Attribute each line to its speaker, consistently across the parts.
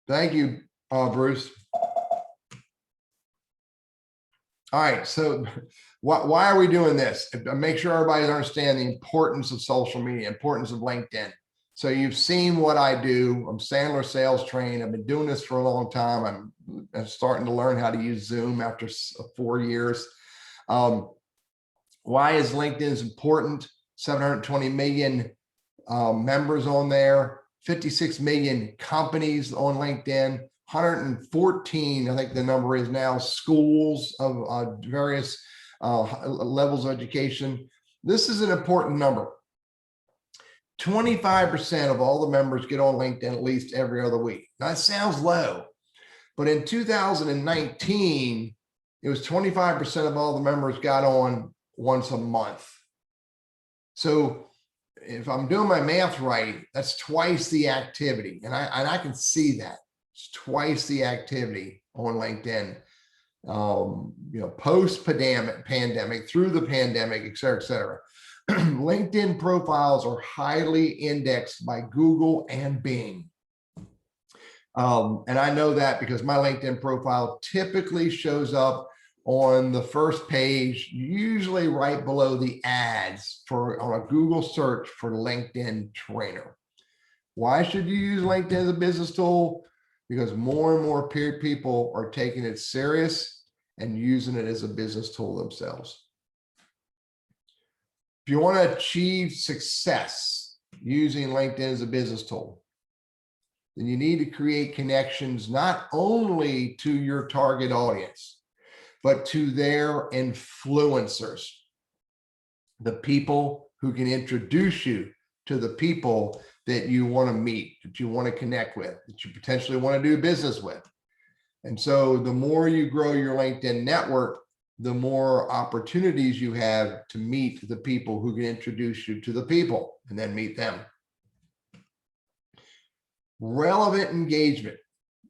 Speaker 1: Thank you, Bruce. All right, so why are we doing this? Make sure everybody's understanding the importance of social media, importance of LinkedIn. So you've seen what I do. I'm Sandler sales trained. I've been doing this for a long time. I'm starting to learn how to use Zoom after 4 years. Why is LinkedIn important? 720 million members on there, 56 million companies on LinkedIn, 114, I think the number is now, schools of various levels of education. This is an important number. 25% of all the members get on LinkedIn at least every other week. Now, that sounds low, but in 2019, it was 25% of all the members got on once a month. So if I'm doing my math right, that's twice the activity. And I can see that. It's twice the activity on LinkedIn, post-pandemic, through the pandemic, et cetera, et cetera. LinkedIn profiles are highly indexed by Google and Bing. And I know that because my LinkedIn profile typically shows up on the first page, usually right below the ads on a Google search for LinkedIn trainer. Why should you use LinkedIn as a business tool? Because more and more people are taking it serious and using it as a business tool themselves. If you want to achieve success using LinkedIn as a business tool, then you need to create connections not only to your target audience, but to their influencers, the people who can introduce you to the people that you want to meet, that you want to connect with, that you potentially want to do business with. And so the more you grow your LinkedIn network, the more opportunities you have to meet the people who can introduce you to the people and then meet them. Relevant engagement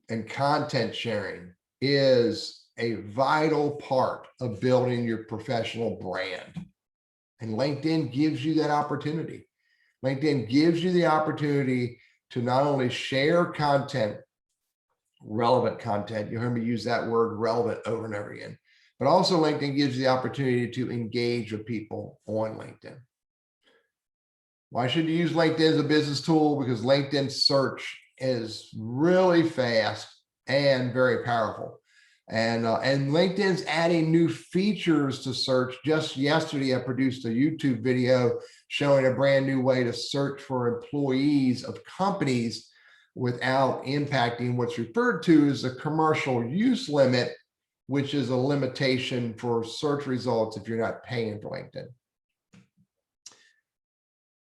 Speaker 1: and content sharing is a vital part of building your professional brand. And LinkedIn gives you that opportunity. LinkedIn gives you the opportunity to not only share content, relevant content, you heard me use that word relevant over and over again, but also LinkedIn gives you the opportunity to engage with people on LinkedIn. Why should you use LinkedIn as a business tool? Because LinkedIn search is really fast and very powerful. And LinkedIn's adding new features to search. Just yesterday, I produced a YouTube video showing a brand new way to search for employees of companies without impacting what's referred to as a commercial use limit, which is a limitation for search results if you're not paying for LinkedIn.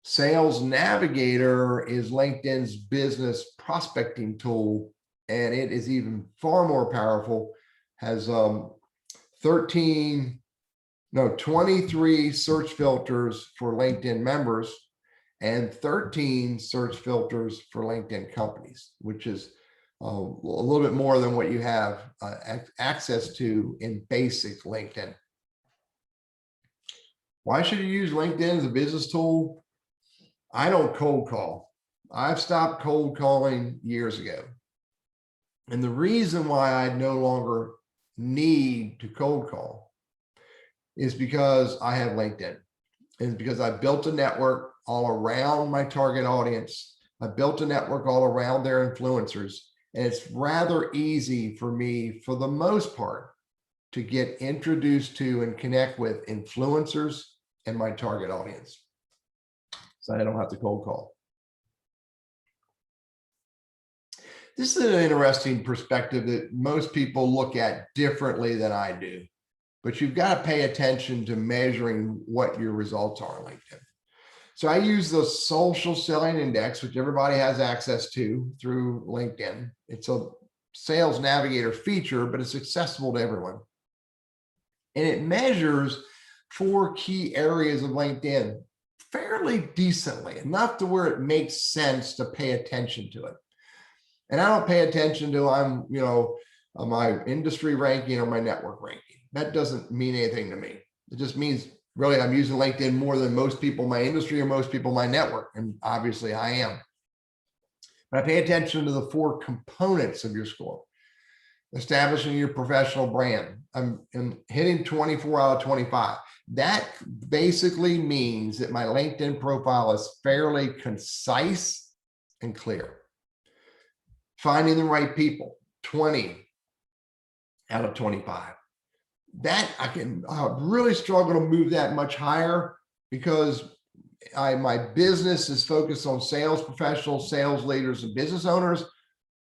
Speaker 1: Sales Navigator is LinkedIn's business prospecting tool, and it is even far more powerful. Has 23 search filters for LinkedIn members and 13 search filters for LinkedIn companies, which is a little bit more than what you have access to in basic LinkedIn. Why should you use LinkedIn as a business tool? I don't cold call. I've stopped cold calling years ago. And the reason why I no longer need to cold call is because I have LinkedIn. And because I built a network all around my target audience. I built a network all around their influencers. And it's rather easy for me, for the most part, to get introduced to and connect with influencers and my target audience. So I don't have to cold call. This is an interesting perspective that most people look at differently than I do, but you've got to pay attention to measuring what your results are on LinkedIn. So I use the social selling index, which everybody has access to through LinkedIn. It's a Sales Navigator feature, but it's accessible to everyone. And it measures 4 key areas of LinkedIn fairly decently, enough to where it makes sense to pay attention to it. And I don't pay attention to my industry ranking or my network ranking. That doesn't mean anything to me. It just means really I'm using LinkedIn more than most people in my industry or most people in my network. And obviously I am. But I pay attention to the 4 components of your score. Establishing your professional brand. I'm hitting 24 out of 25. That basically means that my LinkedIn profile is fairly concise and clear. Finding the right people, 20 out of 25. That I really struggle to move that much higher because my business is focused on sales professionals, sales leaders, and business owners,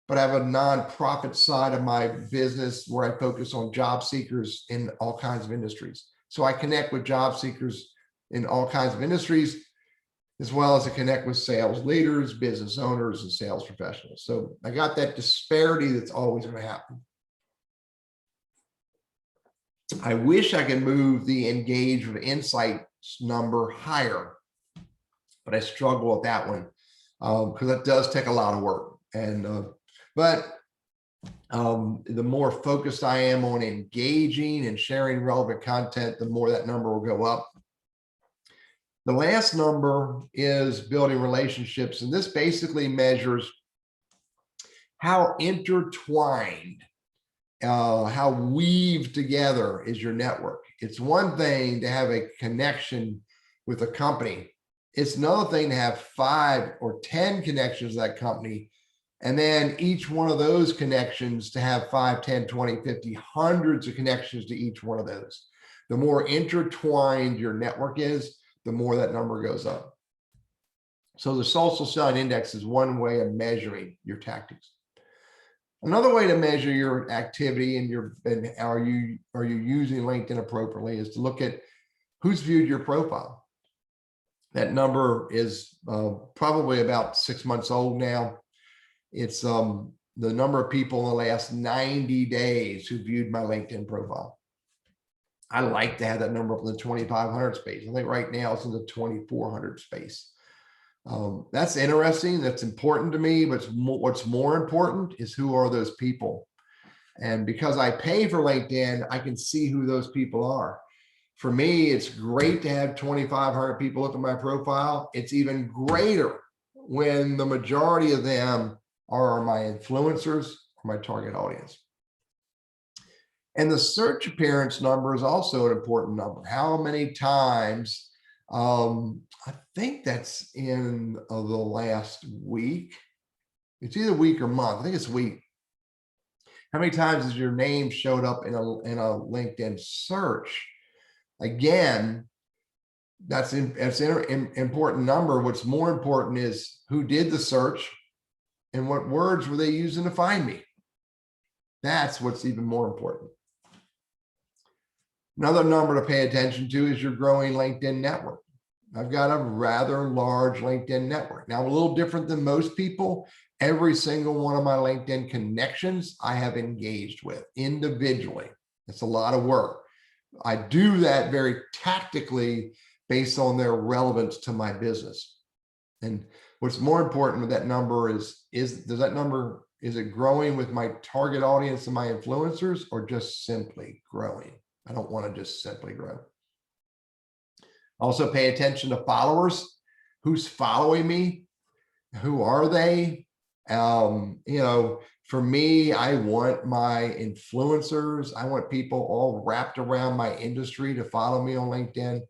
Speaker 1: but I have a nonprofit side of my business where I focus on job seekers in all kinds of industries. So I connect with job seekers in all kinds of industries, as well as I connect with sales leaders, business owners, and sales professionals. So I got that disparity that's always going to happen. I wish I could move the engage with insights number higher, but I struggle with that one because that does take a lot of work. And the more focused I am on engaging and sharing relevant content, the more that number will go up. The last number is building relationships, and this basically measures how intertwined, how weaved together is your network. It's one thing to have a connection with a company. It's another thing to have 5 or 10 connections to that company, and then each one of those connections to have 5, 10, 20, 50, hundreds of connections to each one of those. The more intertwined your network is, the more that number goes up. So the social selling index is one way of measuring your tactics. Another way to measure your activity and are you using LinkedIn appropriately is to look at who's viewed your profile. That number is probably about 6 months old now. It's the number of people in the last 90 days who viewed my LinkedIn profile. I like to have that number up in the 2,500 space. I think right now it's in the 2,400 space. That's interesting. That's important to me. But what's more important is who are those people? And because I pay for LinkedIn, I can see who those people are. For me, it's great to have 2,500 people look at my profile. It's even greater when the majority of them are my influencers or my target audience. And the search appearance number is also an important number. How many times, I think that's in the last week. It's either week or month. I think it's week. How many times has your name showed up in a LinkedIn search? Again, that's an important number. What's more important is who did the search and what words were they using to find me. That's what's even more important. Another number to pay attention to is your growing LinkedIn network. I've got a rather large LinkedIn network. Now, a little different than most people, every single one of my LinkedIn connections I have engaged with individually. It's a lot of work. I do that very tactically based on their relevance to my business. And what's more important with that number is it growing with my target audience and my influencers, or just simply growing? I don't want to just simply grow. Also pay attention to followers. Who's following me? Who are they? For me, I want my influencers. I want people all wrapped around my industry to follow me on LinkedIn,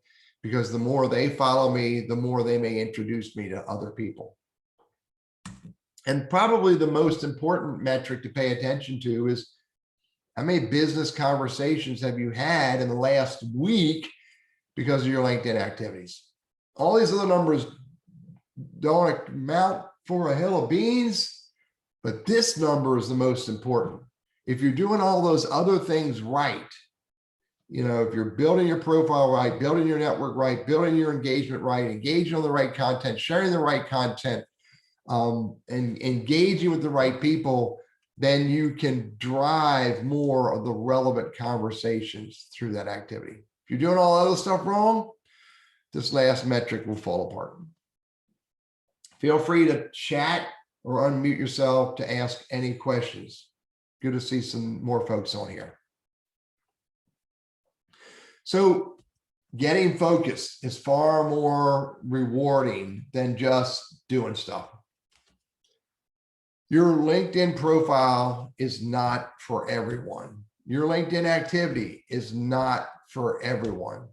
Speaker 1: because the more they follow me, the more they may introduce me to other people. And probably the most important metric to pay attention to is how many business conversations have you had in the last week because of your LinkedIn activities? All these other numbers don't amount for a hill of beans, but this number is the most important. If you're doing all those other things right, if you're building your profile right, building your network right, building your engagement right, engaging on the right content, sharing the right content, and engaging with the right people, then you can drive more of the relevant conversations through that activity. If you're doing all other stuff wrong, this last metric will fall apart. Feel free to chat or unmute yourself to ask any questions. Good to see some more folks on here. So getting focused is far more rewarding than just doing stuff. Your LinkedIn profile is not for everyone. Your LinkedIn activity is not for everyone.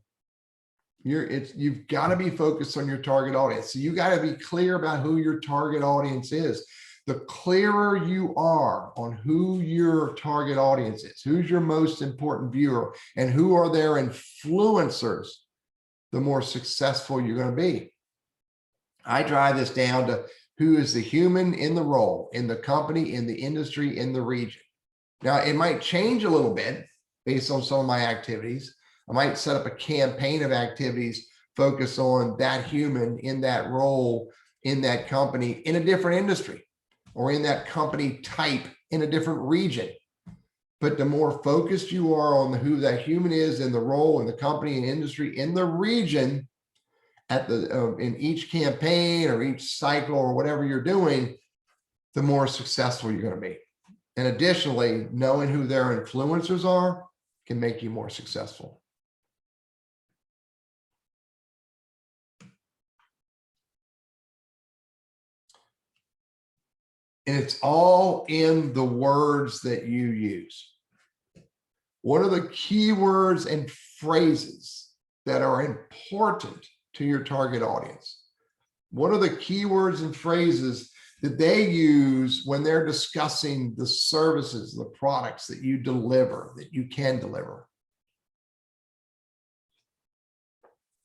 Speaker 1: You've got to be focused on your target audience. So you got to be clear about who your target audience is. The clearer you are on who your target audience is, who's your most important viewer, and who are their influencers, the more successful you're going to be. I drive this down to who is the human in the role, in the company, in the industry, in the region. Now, it might change a little bit based on some of my activities. I might set up a campaign of activities focused on that human in that role, in that company, in a different industry, or in that company type in a different region. But the more focused you are on who that human is in the role, in the company, and industry, in the region, at the in each campaign or each cycle or whatever you're doing, the more successful you're going to be. And additionally, knowing who their influencers are can make you more successful. And it's all in the words that you use. What are the keywords and phrases that are important to your target audience? What are the keywords and phrases that they use when they're discussing the services, the products that you deliver, that you can deliver?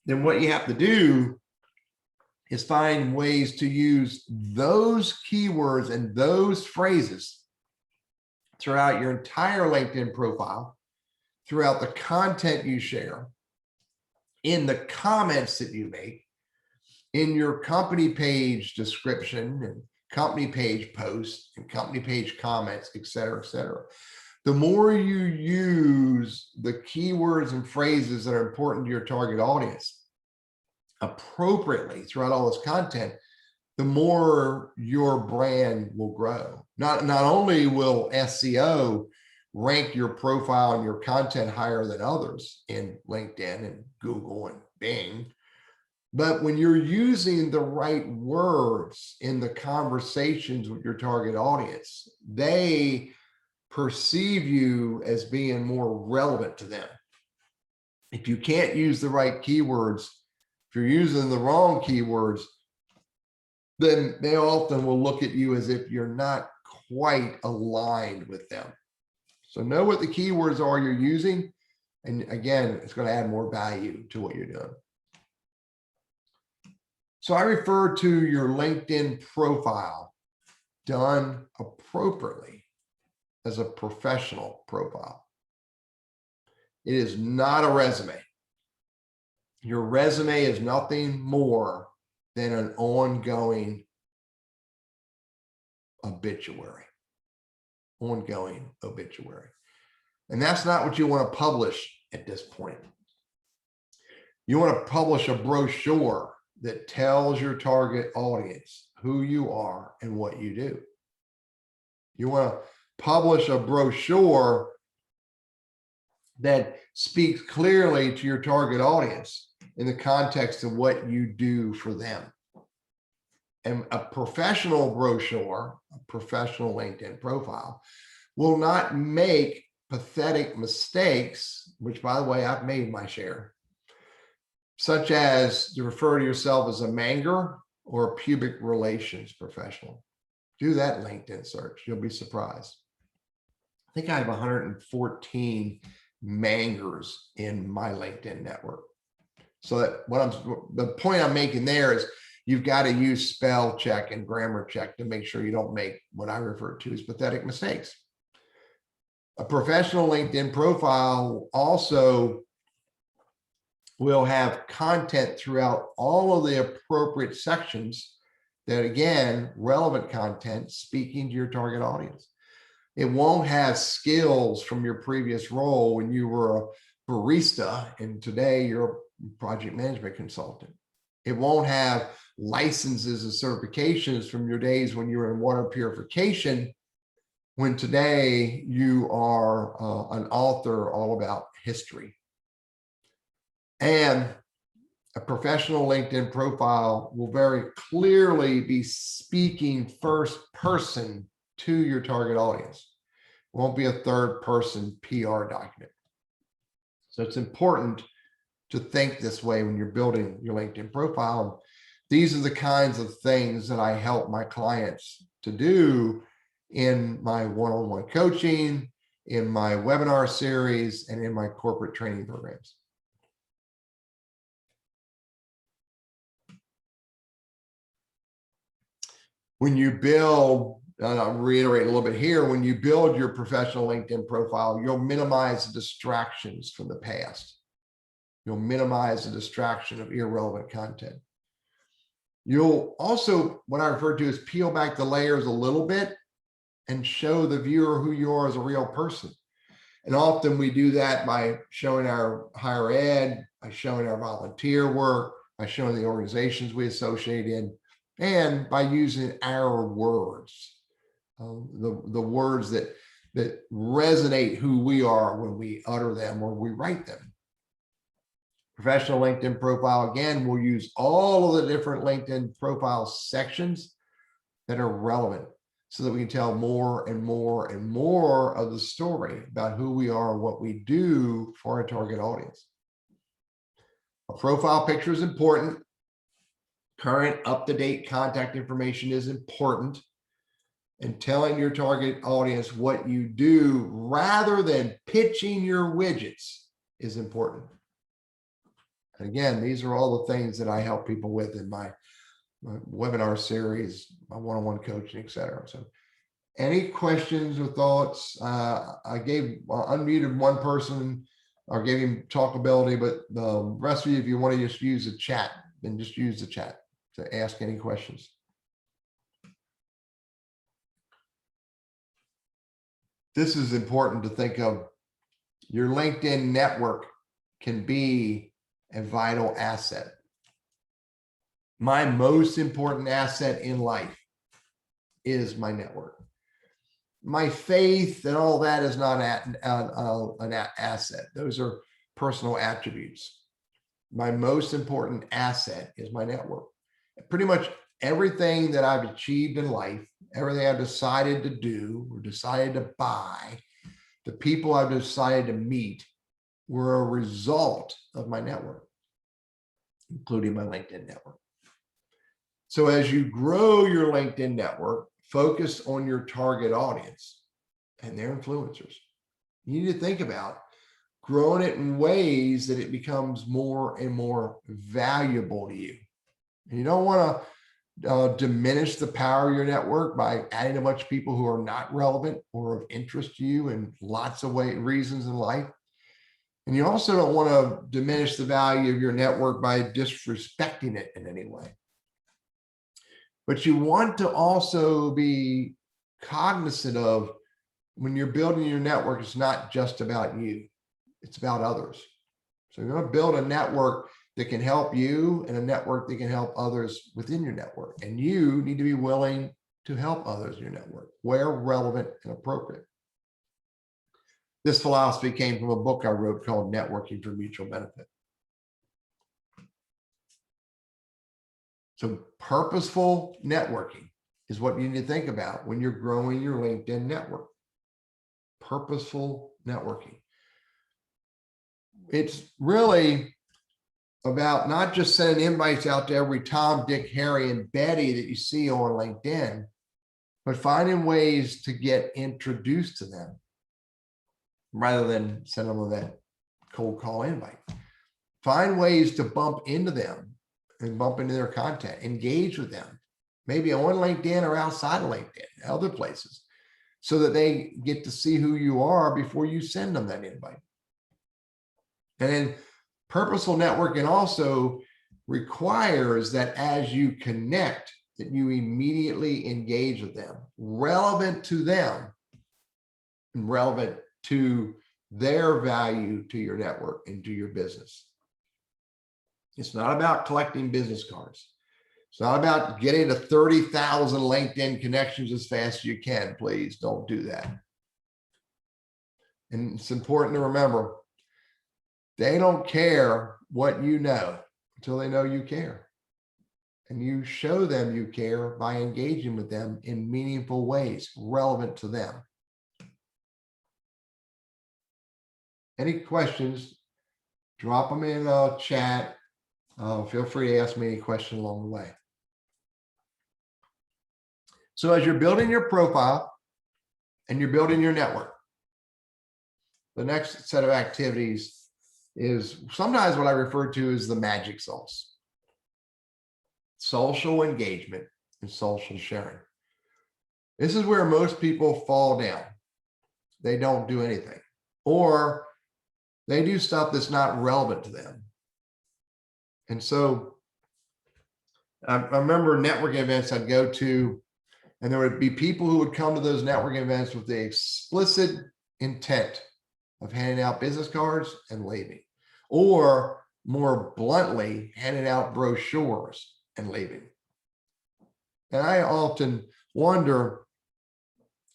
Speaker 1: Then what you have to do is find ways to use those keywords and those phrases throughout your entire LinkedIn profile, throughout the content you share, in the comments that you make, in your company page description and company page posts and company page comments, et cetera, et cetera. The more you use the keywords and phrases that are important to your target audience appropriately throughout all this content, the more your brand will grow. Not only will SEO rank your profile and your content higher than others in LinkedIn and Google and Bing, but when you're using the right words in the conversations with your target audience, they perceive you as being more relevant to them. If you can't use the right keywords, if you're using the wrong keywords, then they often will look at you as if you're not quite aligned with them. So know what the keywords are you're using. And again, it's going to add more value to what you're doing. So I refer to your LinkedIn profile done appropriately as a professional profile. It is not a resume. Your resume is nothing more than an ongoing obituary. Ongoing obituary. And that's not what you want to publish at this point. You want to publish a brochure that tells your target audience who you are and what you do. You want to publish a brochure that speaks clearly to your target audience in the context of what you do for them. And a professional brochure, a professional LinkedIn profile, will not make pathetic mistakes, which, by the way, I've made my share, such as to refer to yourself as a manger or a pubic relations professional. Do that LinkedIn search. You'll be surprised. I think I have 114 mangers in my LinkedIn network. So that the point I'm making there is you've got to use spell check and grammar check to make sure you don't make what I refer to as pathetic mistakes. A professional LinkedIn profile also will have content throughout all of the appropriate sections that, again, relevant content speaking to your target audience. It won't have skills from your previous role when you were a barista and today you're a project management consultant. It won't have licenses and certifications from your days when you were in water purification, when today you are an author all about history. And a professional LinkedIn profile will very clearly be speaking first person to your target audience. It won't be a third person PR document. So it's important to think this way when you're building your LinkedIn profile. These are the kinds of things that I help my clients to do in my one-on-one coaching, in my webinar series, and in my corporate training programs. When you build, I'll reiterate a little bit here, when you build your professional LinkedIn profile, you'll minimize the distractions from the past. You'll minimize the distraction of irrelevant content. You'll also, what I refer to as peel back the layers a little bit and show the viewer who you are as a real person. And often we do that by showing our higher ed, by showing our volunteer work, by showing the organizations we associate in, and by using our words, the words that resonate who we are when we utter them or we write them. Professional LinkedIn profile, again, we'll use all of the different LinkedIn profile sections that are relevant so that we can tell more and more and more of the story about who we are and what we do for our target audience. A profile picture is important. Current up-to-date contact information is important. And telling your target audience what you do rather than pitching your widgets is important. And again, these are all the things that I help people with in my webinar series, my one-on-one coaching, etc. So any questions or thoughts? I unmuted one person or gave him talkability, but the rest of you, if you want to just use the chat, then just use the chat to ask any questions. This is important to think of. Your LinkedIn network can be a vital asset. My most important asset in life is my network. My faith and all that is not an asset. Those are personal attributes. My most important asset is my network. Pretty much everything that I've achieved in life, everything I've decided to do or decided to buy, the people I've decided to meet were a result of my network, including my LinkedIn network. So as you grow your LinkedIn network, focus on your target audience and their influencers. You need to think about growing it in ways that it becomes more and more valuable to you. And you don't want to diminish the power of your network by adding a bunch of people who are not relevant or of interest to you in lots of reasons in life. And you also don't want to diminish the value of your network by disrespecting it in any way. But you want to also be cognizant of when you're building your network, it's not just about you, it's about others. So you're going to build a network that can help you and a network that can help others within your network. And you need to be willing to help others in your network where relevant and appropriate. This philosophy came from a book I wrote called Networking for Mutual Benefit. So purposeful networking is what you need to think about when you're growing your LinkedIn network. Purposeful networking. It's really about not just sending invites out to every Tom, Dick, Harry, and Betty that you see on LinkedIn, but finding ways to get introduced to them rather than send them that cold call invite. Find ways to bump into them and bump into their content, engage with them, maybe on LinkedIn or outside of LinkedIn, other places, so that they get to see who you are before you send them that invite. And then purposeful networking also requires that as you connect, that you immediately engage with them, relevant to them and relevant to their value to your network and to your business. It's not about collecting business cards. It's not about getting to 30,000 LinkedIn connections as fast as you can. Please don't do that. And it's important to remember, they don't care what you know until they know you care. And you show them you care by engaging with them in meaningful ways, relevant to them. Any questions? Drop them in a chat. Feel free to ask me any question along the way. So as you're building your profile and you're building your network, the next set of activities is sometimes what I refer to as the magic sauce. Social engagement and social sharing. This is where most people fall down. They don't do anything, or they do stuff that's not relevant to them. And so I remember networking events I'd go to, and there would be people who would come to those networking events with the explicit intent of handing out business cards and leaving, or more bluntly, handing out brochures and leaving. And I often wonder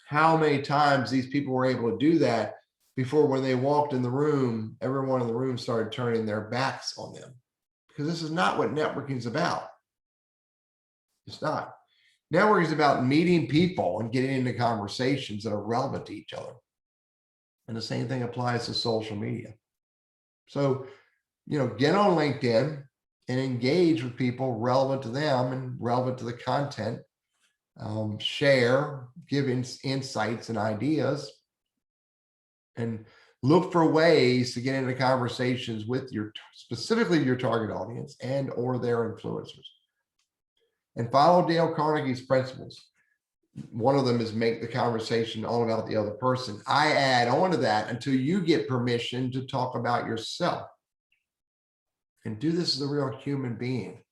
Speaker 1: how many times these people were able to do that before, when they walked in the room, everyone in the room started turning their backs on them. Because this is not what networking is about. It's not. Networking is about meeting people and getting into conversations that are relevant to each other. And the same thing applies to social media. So, get on LinkedIn and engage with people relevant to them and relevant to the content. Share, give insights and ideas, and look for ways to get into conversations with specifically your target audience and or their influencers. And follow Dale Carnegie's principles. One of them is make the conversation all about the other person. I add on to that until you get permission to talk about yourself. And do this as a real human being.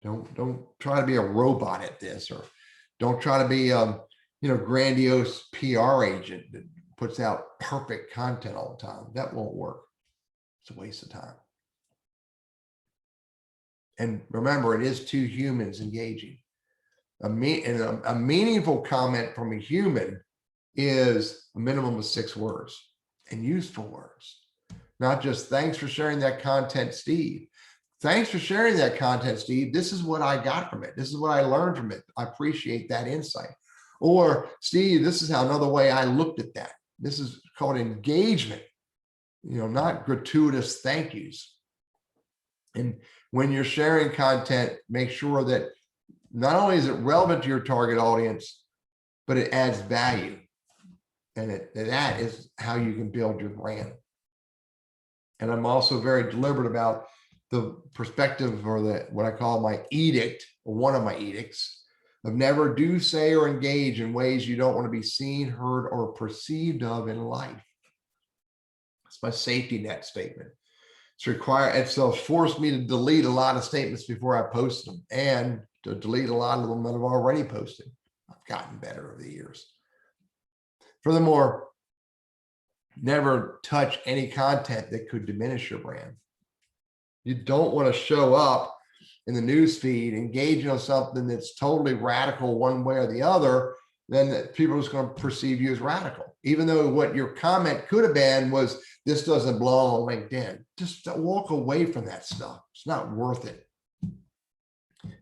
Speaker 1: Don't try to be a robot at this, or don't try to be grandiose PR agent that puts out perfect content all the time. That won't work. It's a waste of time. And remember, it is two humans engaging. A meaningful comment from a human is a minimum of 6 words, and useful words. Not just thanks for sharing that content, Steve. Thanks for sharing that content, Steve. This is what I got from it. This is what I learned from it. I appreciate that insight. Or, Steve, this is another way I looked at that. This is called engagement, not gratuitous thank yous. And when you're sharing content, make sure that not only is it relevant to your target audience, but it adds value. And that is how you can build your brand. And I'm also very deliberate about the perspective, or what I call my edict, or one of my edicts, of never do, say, or engage in ways you don't want to be seen, heard, or perceived of in life. It's my safety net statement. It's forced me to delete a lot of statements before I post them, and to delete a lot of them that I've already posted. I've gotten better over the years. Furthermore, never touch any content that could diminish your brand. You don't want to show up in the news feed engaging on something that's totally radical one way or the other. Then people are just going to perceive you as radical, even though what your comment could have been was, this doesn't belong on LinkedIn. Just walk away from that stuff. It's not worth it.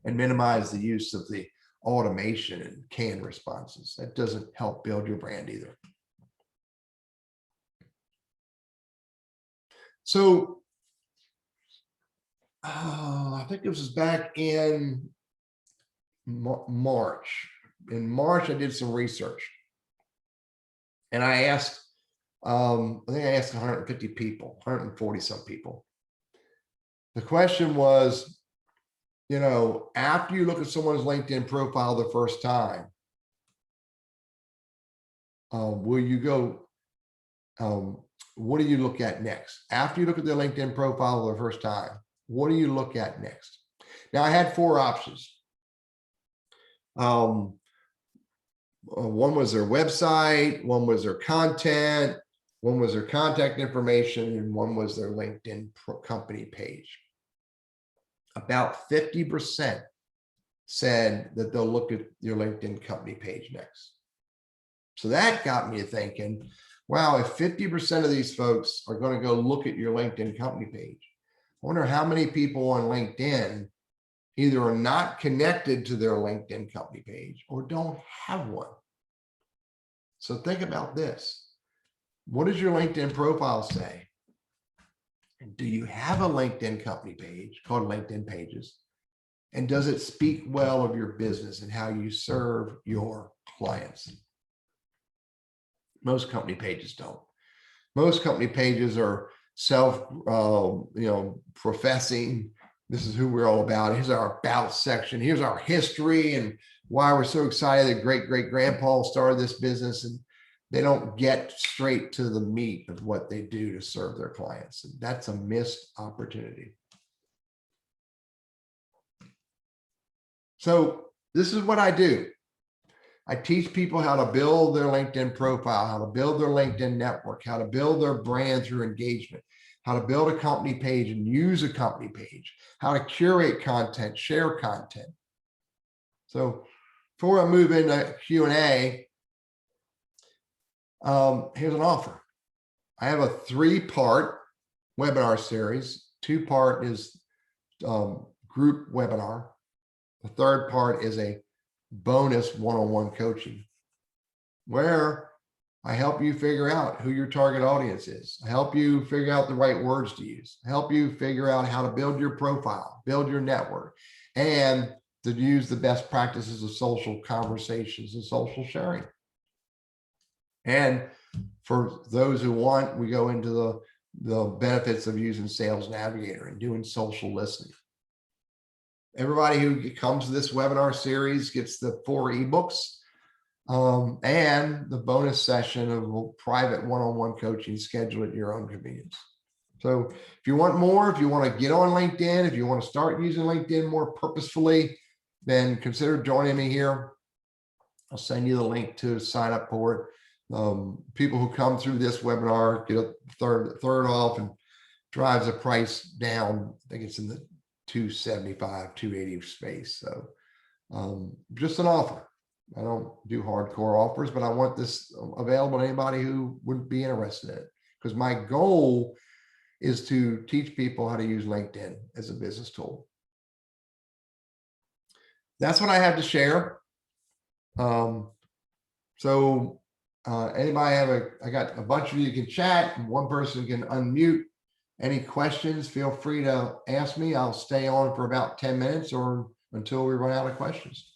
Speaker 1: And minimize the use of the automation and canned responses. That doesn't help build your brand either. So I think this was back in March. In March, I did some research, and I asked, I think I asked 150 people, 140 some people. The question was, after you look at someone's LinkedIn profile the first time, will you go, what do you look at next? After you look at their LinkedIn profile the first time, what do you look at next? Now, I had 4 options. One was their website, one was their content, one was their contact information, and one was their LinkedIn company page. About 50% said that they'll look at your LinkedIn company page next. So that got me thinking, wow, if 50% of these folks are going to go look at your LinkedIn company page, I wonder how many people on LinkedIn either are not connected to their LinkedIn company page or don't have one. So think about this. What does your LinkedIn profile say? Do you have a LinkedIn company page called LinkedIn Pages? And does it speak well of your business and how you serve your clients? Most company pages don't. Most company pages are professing. This is who we're all about. Here's our about section. Here's our history and why we're so excited that great-great-grandpa started this business. And they don't get straight to the meat of what they do to serve their clients. And that's a missed opportunity. So this is what I do. I teach people how to build their LinkedIn profile, how to build their LinkedIn network, how to build their brand through engagement, how to build a company page and use a company page, how to curate content, share content. So before I move into Q&A, here's an offer. I have a 3-part webinar series. 2-part is group webinar. The 3rd part is a bonus one-on-one coaching where I help you figure out who your target audience is. I help you figure out the right words to use. I help you figure out how to build your profile, build your network, and to use the best practices of social conversations and social sharing. And for those who want, we go into the benefits of using Sales Navigator and doing social listening. Everybody who comes to this webinar series gets the 4 ebooks and the bonus session of private one-on-one coaching scheduled at your own convenience. So if you want more, if you want to get on LinkedIn, if you want to start using LinkedIn more purposefully, then consider joining me here. I'll send you the link to sign up for it. People who come through this webinar get a third off and drives the price down. I think it's in the $275, $280 space. So just an offer. I don't do hardcore offers, but I want this available to anybody who would be interested in it, because my goal is to teach people how to use LinkedIn as a business tool. That's what I have to share. Anybody have I got a bunch of you can chat and one person can unmute. Any questions, feel free to ask me. I'll stay on for about 10 minutes or until we run out of questions.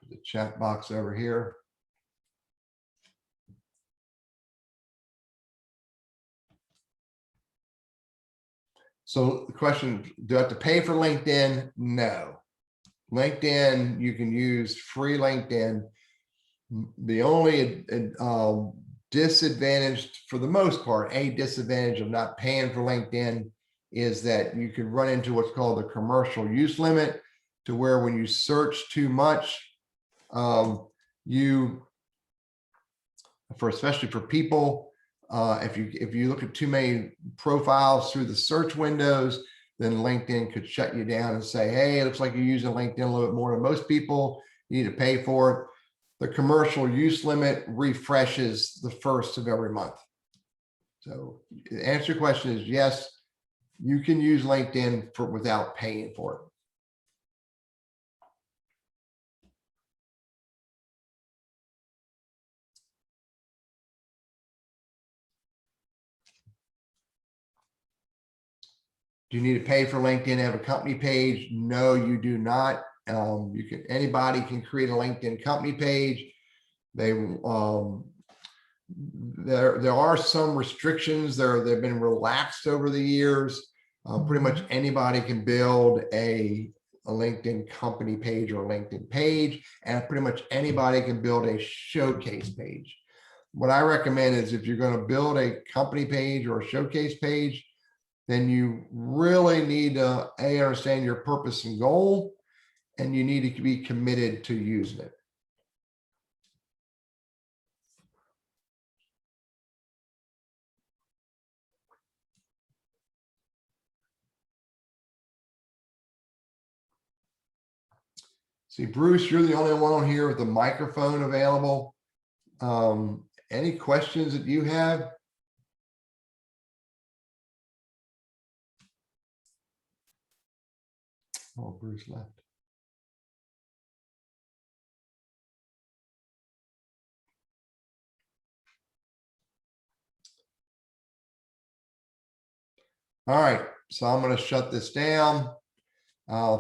Speaker 1: The chat box over here. So the question, do I have to pay for LinkedIn? No. LinkedIn, you can use free LinkedIn. The only disadvantage, for the most part, a disadvantage of not paying for LinkedIn is that you could run into what's called the commercial use limit, to where when you search too much, especially for people, if you look at too many profiles through the search windows, then LinkedIn could shut you down and say, hey, it looks like you're using LinkedIn a little bit more than most people. You need to pay for it. The commercial use limit refreshes the 1st of every month. So the answer to your question is yes, you can use LinkedIn without paying for it. Do you need to pay for LinkedIn to have a company page? No, you do not. Anybody can create a LinkedIn company page. There are some restrictions they've been relaxed over the years. Pretty much anybody can build a LinkedIn company page or a LinkedIn page, and pretty much anybody can build a showcase page. What I recommend is, if you're going to build a company page or a showcase page, then you really need to understand your purpose and goal, and you need to be committed to using it. See, Bruce, you're the only one on here with the microphone available. Any questions that you have? Oh, Bruce left. All right, so I'm going to shut this down.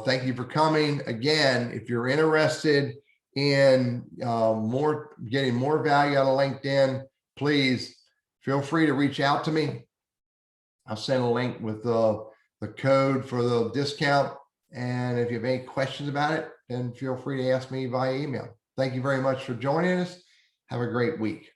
Speaker 1: Thank you for coming. Again, if you're interested in getting more value out of LinkedIn, please feel free to reach out to me. I'll send a link with the code for the discount. And if you have any questions about it, then feel free to ask me via email. Thank you very much for joining us. Have a great week.